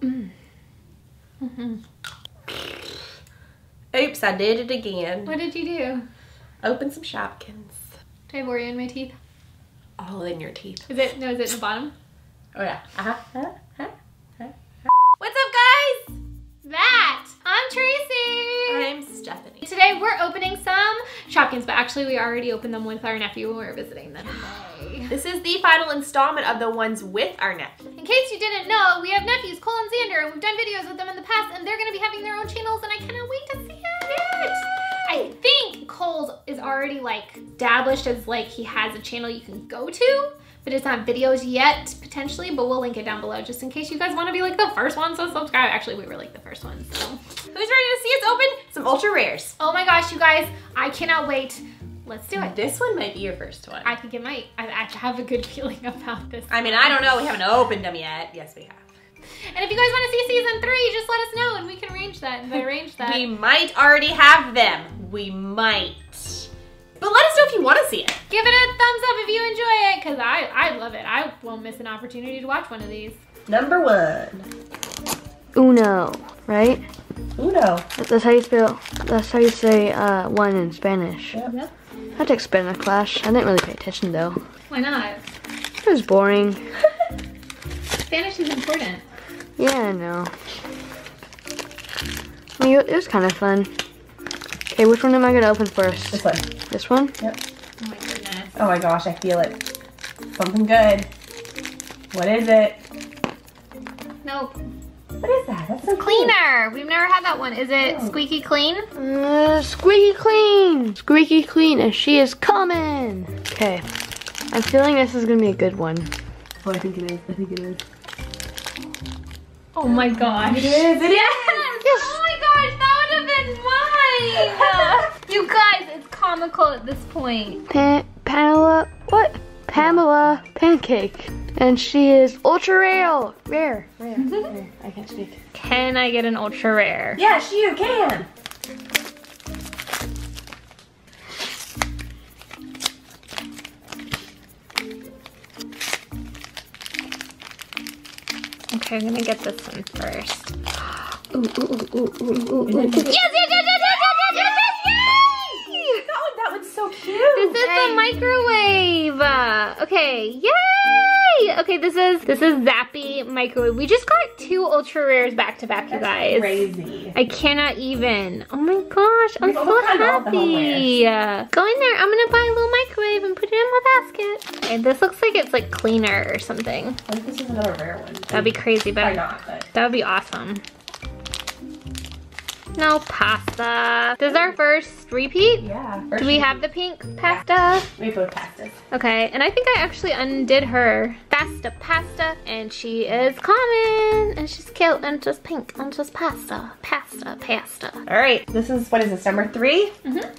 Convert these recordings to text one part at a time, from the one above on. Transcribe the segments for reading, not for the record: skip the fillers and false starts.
Oops, I did it again. What did you do? Open some Shopkins. Did I have Oreo in my teeth? All in your teeth. Is it? No, is it in the bottom? Oh yeah. What's up, guys? That. I'm Tracy. I'm Stephanie. Today we're opening some Shopkins, but actually we already opened them with our nephew when we were visiting them today. This is the final installment of the ones with our nephew. In case you didn't know, we have nephews, Cole and Xander, and we've done videos with them in the past, and they're going to be having their own channels, and I cannot wait to see it. I think Cole's is already like established as like he has a channel you can go to, but it's not videos yet, potentially, but we'll link it down below just in case you guys want to be like the first ones to subscribe. Actually, we were like the first ones, so. Who's ready to see us open some ultra rares? Oh my gosh, you guys, I cannot wait. Let's do it. This one might be your first one. I think it might. I actually have a good feeling about this. I mean, I don't know. We haven't opened them yet. Yes, we have. And if you guys want to see season 3, just let us know and we can arrange that and arrange that. We might already have them. We might. But let us know if you want to see it. Give it a thumbs up if you enjoy it, because I love it. I won't miss an opportunity to watch one of these. Number 1. Uno, right? Uno. That's how you spell. That's how you say one in Spanish. Yep. I took Spanish class. I didn't really pay attention though. Why not? It was boring. Spanish is important. Yeah, I know. I mean, it was kind of fun. Okay, which one am I gonna open first? This one. This one? Yep. Oh my goodness. Oh my gosh, I feel it. Something good. What is it? Nope. What is that? That's so Cleaner. We've never had that one. Is it squeaky clean? Squeaky clean! Squeaky clean, and she is coming! Okay. I'm feeling this is gonna be a good one. Oh, I think it is. I think it is. Oh my gosh. It is. It is. Yes. Oh my gosh, that would have been mine. You guys, it's comical at this point. Pamela, what? Pamela Pancake. And she is ultra rare. Rare. I can't speak. Can I get an ultra rare? Yes, you can. Okay, I'm gonna get this one first. Ooh. Yes! That one's so cute. This is the microwave. Okay, yay! Okay, this is Zappy microwave. We just got 2 ultra rares back to back, you guys. Crazy. I cannot even. Oh my gosh, I'm so happy. Go in there. I'm gonna buy a little microwave and put it in my basket. Okay, this looks like it's like cleaner or something. I think this is another rare one. That'd be crazy, but Probably not, but that would be awesome. No pasta. This is our first repeat? yeah. Do we have the pink pasta? We have both pastas. Okay, and I think I actually undid her pasta, and she is common, and she's cute, and just pink, and just pasta. All right, this is, what is this, number 3?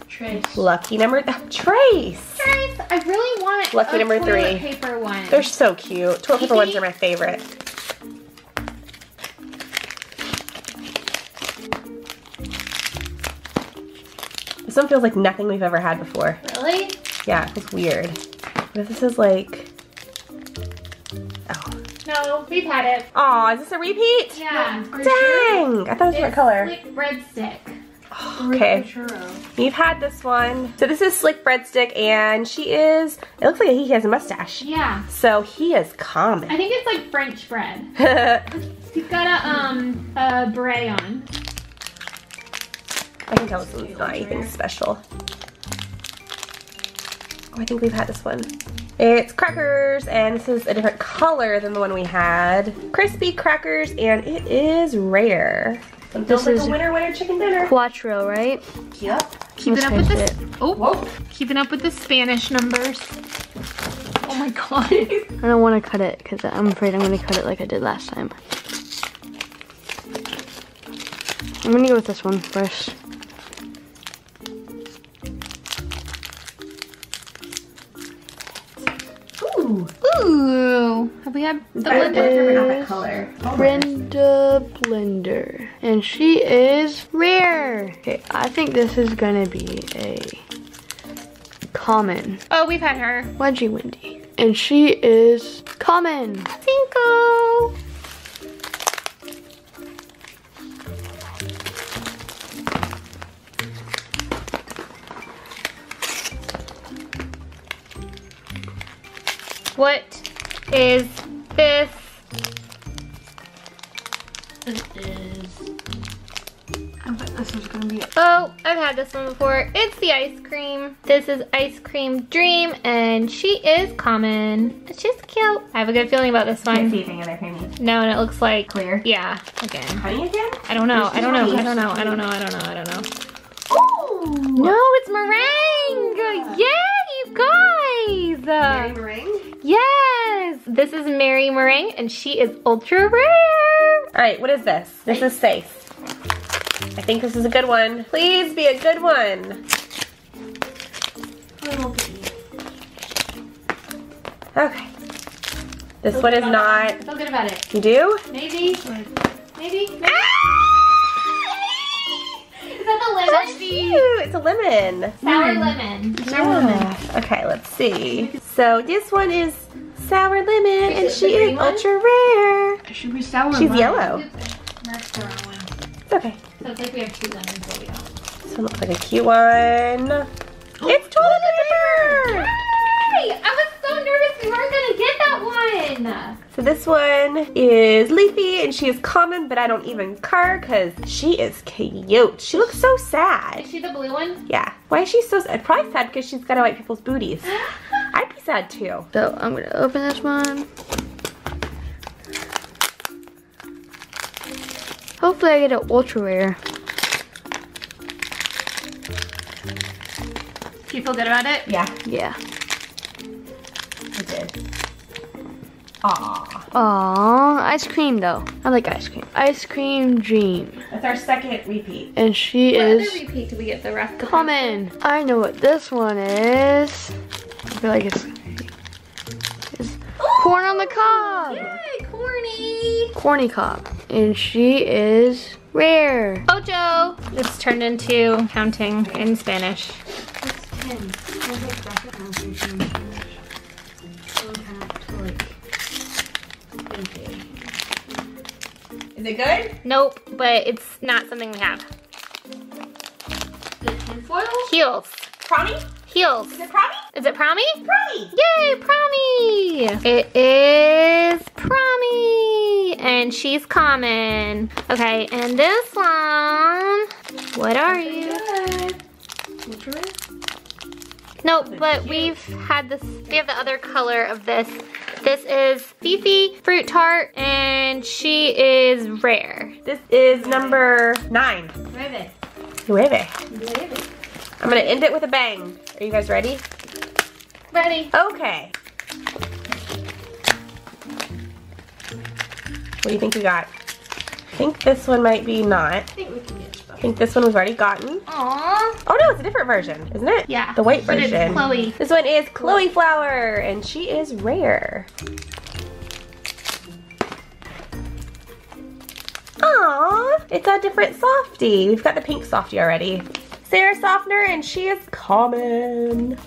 Trace. Lucky number, Trace. Trace, I really want Lucky a number 3. toilet paper one. They're so cute. Toilet paper ones are my favorite. This one feels like nothing we've ever had before. Really? Yeah, it's weird. What if this is like, oh. No, we've had it. Aw, is this a repeat? Yeah. Dang, I thought it was a different color. Slick breadstick. Okay, we've had this one. So this is Slick Breadstick, and she is, it looks like he has a mustache. Yeah. So he is common. I think it's like French bread. He's got a beret on. I can tell this one's not anything special. Oh, I think we've had this one. It's crackers, and this is a different color than the one we had. Crispy crackers, and it is rare. This is a winner chicken dinner. Quattro, right? Yep. Keeping up with finish this. Oh, whoa. Keeping up with the Spanish numbers. Oh my god. I don't want to cut it because I'm afraid I'm going to cut it like I did last time. I'm going to go with this one first. Ooh. Have we had the color. Brenda Blender. And she is rare. Okay, I think this is going to be a common. Oh, we've had her. Wedgie Wendy. And she is common. Cinco. What is this? This is. I bet this is gonna be. Oh, I've had this one before. It's the ice cream. This is Ice Cream Dream, and she is common. She's cute. I have a good feeling about this one. Can't see anything in there, can you? No, and it looks like Clear? Yeah, again. Honey again? I don't know. I don't know. I don't know. I don't know. I don't know. I don't know. No, it's meringue! Yay, you guys! Mary Meringue? Yes! This is Mary Meringue, and she is ultra rare. All right, what is this? This is safe. I think this is a good one. Please be a good one. Okay. This one is not. I feel good about it. You do? Maybe. Maybe. Is that the lemon? So cute. It's a lemon. Sour lemon. Yeah. Okay, let's see. So this one is sour lemon, and she is ultra rare. It should be sour. She's yellow. Mark's the wrong one. It's okay. So it's like we have 2 lemons, but we don't. This one looks like a cute one. It's toilet paper! Yay! I was so nervous we weren't gonna get that one. So this one is leafy, and she is common, but I don't even care because she is cute. She looks so sad. Is she the blue one? Yeah. Why is she so sad? Probably sad because she's gotta wipe people's booties. I'd be sad too. So I'm gonna open this one. Hopefully I get an ultra rare. Do you feel good about it? Yeah, Yeah. I did. Aww. Aww, ice cream though. I like ice cream. Ice Cream Dream. That's our second repeat. And she What is other repeat did we get the rest of? common. I know what this one is. I feel like it's corn on the cob. Yay, corny. Corny cob. And she is rare. Ocho. It's turned into counting in Spanish. Is it good? Nope, but it's not something we have. Heels. Promi? Heels. Is it Promi? Is it Promi? Promi! Yay, Promi! It is Promi, and she's common. Okay, and this one, what are you? Good. Nope, but we've had this, we have the other color of this. This is Fifi Fruit Tart, and she is rare. This is number 9. Nueve. I'm gonna end it with a bang. Are you guys ready? Ready? Okay. What do you think we got? I think this one might be not. I think we can get stuff. I think this one we've already gotten. Aww. Oh no, it's a different version, isn't it? Yeah. The white But it's version. Chloe. This one is Chloe Flower, and she is rare. Aww, it's a different softie. We've got the pink softie already. Sarah Softener, and she is common.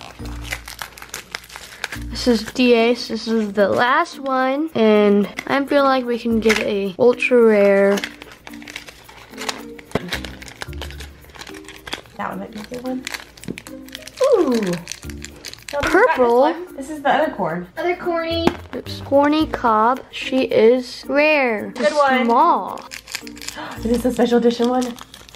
This is DAce. This is the last one. And I feel like we can get a ultra rare. That one might be a good one. Ooh. No, Purple. This is the other corn. Other corny. Oops. Corny cob. She is rare. Good one. Small. Is this a special edition one?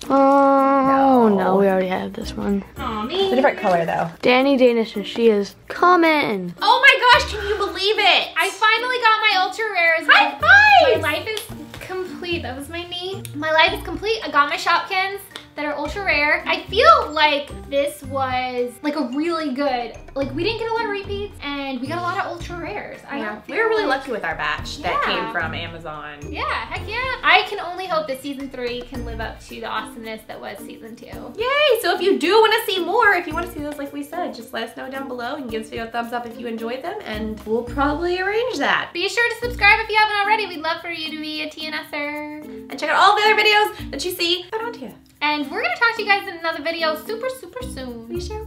Oh, no, we already have this one. Aw, It's me. a different color though. Danny Danish, and she is common. Oh my gosh, can you believe it? I finally got my ultra rares. High five! My life is complete. That was my knee. My life is complete. I got my Shopkins that are ultra rare. I feel like this was like a really good, like we didn't get a lot of repeats and we got a lot of ultra rares. We were really lucky with our batch that Yeah. came from Amazon. Yeah, heck yeah. I can only hope that season 3 can live up to the awesomeness that was season 2. Yay! So if you do want to see more, if you want to see those like we said, just let us know down below and give this video a thumbs up if you enjoyed them, and we'll probably arrange that. Be sure to subscribe if you haven't already. We'd love for you to be a TeeAndEsser. And check out all the other videos that you see around here. And we're gonna talk to you guys in another video super, super soon. We sure